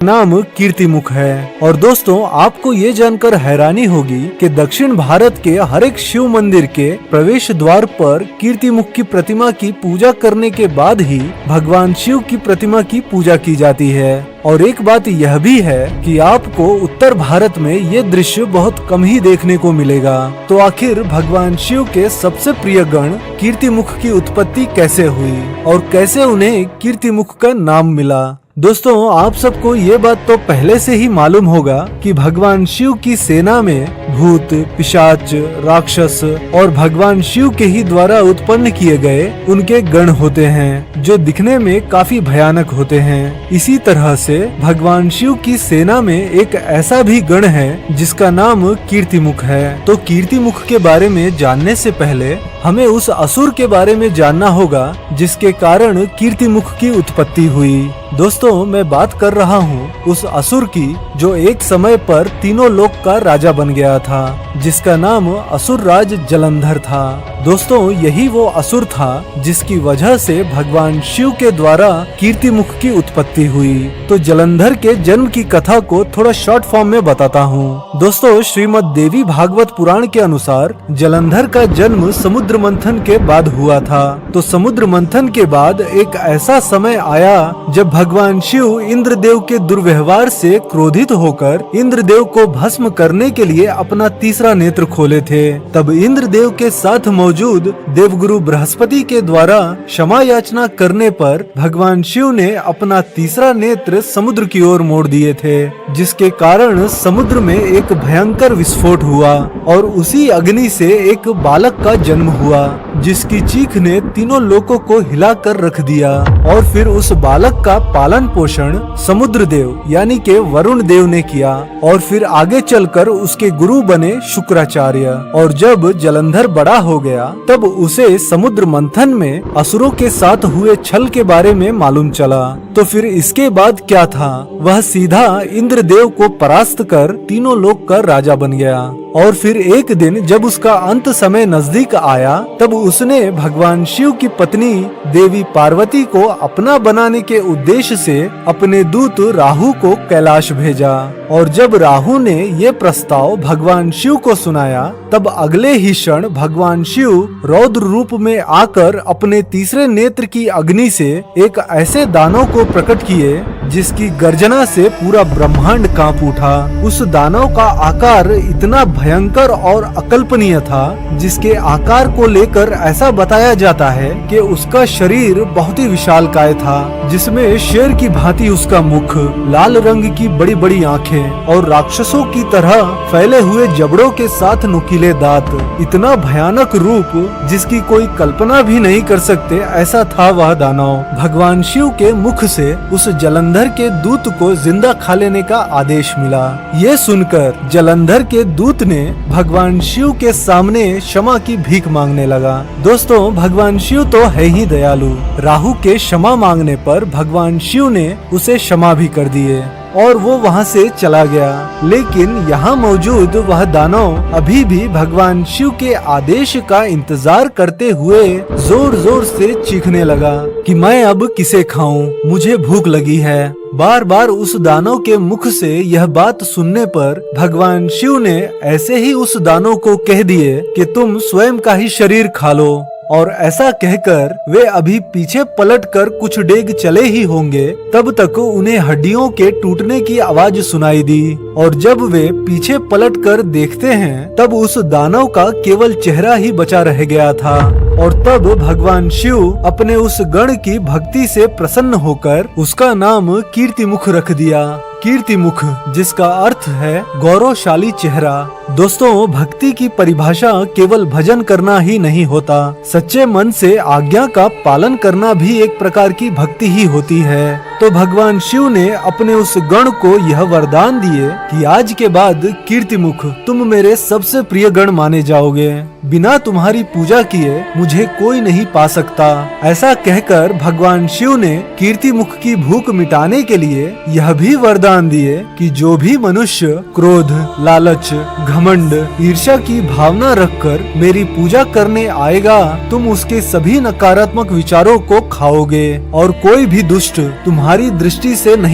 नाम कीर्तिमुख है। और दोस्तों, आपको ये जानकर हैरानी होगी कि दक्षिण भारत के हर एक शिव मंदिर के प्रवेश द्वार पर कीर्तिमुख की प्रतिमा की पूजा करने के बाद ही भगवान शिव की प्रतिमा की पूजा की जाती है। और एक बात यह भी है कि आपको उत्तर भारत में ये दृश्य बहुत कम ही देखने को मिलेगा। तो आखिर भगवान शिव के सबसे प्रिय गण कीर्तिमुख की उत्पत्ति कैसे हुई और कैसे उन्हें कीर्तिमुख का नाम मिला? दोस्तों, आप सबको ये बात तो पहले से ही मालूम होगा कि भगवान शिव की सेना में भूत, पिशाच, राक्षस और भगवान शिव के ही द्वारा उत्पन्न किए गए उनके गण होते हैं, जो दिखने में काफी भयानक होते हैं। इसी तरह से भगवान शिव की सेना में एक ऐसा भी गण है जिसका नाम कीर्तिमुख है। तो कीर्तिमुख के बारे में जानने से पहले हमें उस असुर के बारे में जानना होगा जिसके कारण कीर्तिमुख की उत्पत्ति हुई। दोस्तों, मैं बात कर रहा हूँ उस असुर की जो एक समय पर तीनों लोक का राजा बन गया था, जिसका नाम असुर राज जलंधर था। दोस्तों, यही वो असुर था जिसकी वजह से भगवान शिव के द्वारा कीर्तिमुख की उत्पत्ति हुई। तो जलंधर के जन्म की कथा को थोड़ा शॉर्ट फॉर्म में बताता हूँ। दोस्तों, श्रीमद् देवी भागवत पुराण के अनुसार जलंधर का जन्म समुद्र मंथन के बाद हुआ था। तो समुद्र मंथन के बाद एक ऐसा समय आया जब भगवान शिव इंद्रदेव के दुर्व्यवहार से क्रोधित होकर इंद्रदेव को भस्म करने के लिए अपना तीसरा नेत्र खोले थे। तब इंद्रदेव के साथ मौजूद देवगुरु बृहस्पति के द्वारा क्षमा याचना करने पर भगवान शिव ने अपना तीसरा नेत्र समुद्र की ओर मोड़ दिए थे, जिसके कारण समुद्र में एक भयंकर विस्फोट हुआ और उसी अग्नि से एक बालक का जन्म हुआ, जिसकी चीख ने तीनों लोकों को हिलाकर रख दिया। और फिर उस बालक का पालन पोषण समुद्र देव यानी के वरुण देव ने किया और फिर आगे चलकर उसके गुरु बने शुक्राचार्य। और जब जलंधर बड़ा हो गया तब उसे समुद्र मंथन में असुरों के साथ हुए छल के बारे में मालूम चला। तो फिर इसके बाद क्या था, वह सीधा इंद्रदेव को परास्त कर तीनों लोक का राजा बन गया। और फिर एक दिन जब उसका अंत समय नजदीक आया तब उसने भगवान शिव की पत्नी देवी पार्वती को अपना बनाने के उद्देश्य से अपने दूत राहु को कैलाश भेजा। और जब राहु ने ये प्रस्ताव भगवान शिव को सुनाया तब अगले ही क्षण भगवान शिव रौद्र रूप में आकर अपने तीसरे नेत्र की अग्नि से एक ऐसे दानव को प्रकट किए जिसकी गर्जना से पूरा ब्रह्मांड कांप उठा। उस दानव का आकार इतना भयंकर और अकल्पनीय था जिसके आकार को लेकर ऐसा बताया जाता है कि उसका शरीर बहुत ही विशालकाय था, जिसमें शेर की भांति उसका मुख, लाल रंग की बड़ी बड़ी आंखें और राक्षसों की तरह फैले हुए जबड़ों के साथ नुकीले दांत। इतना भयानक रूप जिसकी कोई कल्पना भी नहीं कर सकते, ऐसा था वह दानव। भगवान शिव के मुख से उस जलंधर के दूत को जिंदा खा लेने का आदेश मिला। ये सुनकर जलंधर के दूत ने भगवान शिव के सामने क्षमा की भीख मांगने लगा। दोस्तों, भगवान शिव तो है ही दयालु। राहु के क्षमा मांगने पर भगवान शिव ने उसे क्षमा भी कर दिए और वो वहाँ से चला गया। लेकिन यहाँ मौजूद वह दानव अभी भी भगवान शिव के आदेश का इंतजार करते हुए जोर जोर से चीखने लगा कि मैं अब किसे खाऊं, मुझे भूख लगी है। बार बार उस दानव के मुख से यह बात सुनने पर भगवान शिव ने ऐसे ही उस दानव को कह दिए कि तुम स्वयं का ही शरीर खा लो। और ऐसा कहकर वे अभी पीछे पलटकर कुछ डेग चले ही होंगे तब तक उन्हें हड्डियों के टूटने की आवाज सुनाई दी। और जब वे पीछे पलटकर देखते हैं तब उस दानव का केवल चेहरा ही बचा रह गया था। और तब भगवान शिव अपने उस गण की भक्ति से प्रसन्न होकर उसका नाम कीर्तिमुख रख दिया। कीर्तिमुख, जिसका अर्थ है गौरवशाली चेहरा। दोस्तों, भक्ति की परिभाषा केवल भजन करना ही नहीं होता, सच्चे मन से आज्ञा का पालन करना भी एक प्रकार की भक्ति ही होती है। तो भगवान शिव ने अपने उस गण को यह वरदान दिए कि आज के बाद कीर्तिमुख तुम मेरे सबसे प्रिय गण माने जाओगे। बिना तुम्हारी पूजा किए मुझे कोई नहीं पा सकता। ऐसा कहकर भगवान शिव ने कीर्तिमुख की भूख मिटाने के लिए यह भी वरदान दिए कि जो भी मनुष्य क्रोध, लालच, घमंड, ईर्ष्या की भावना रखकर मेरी पूजा करने आएगा तुम उसके सभी नकारात्मक विचारों को खाओगे और कोई भी दुष्ट तुम्हारी दृष्टि से नहीं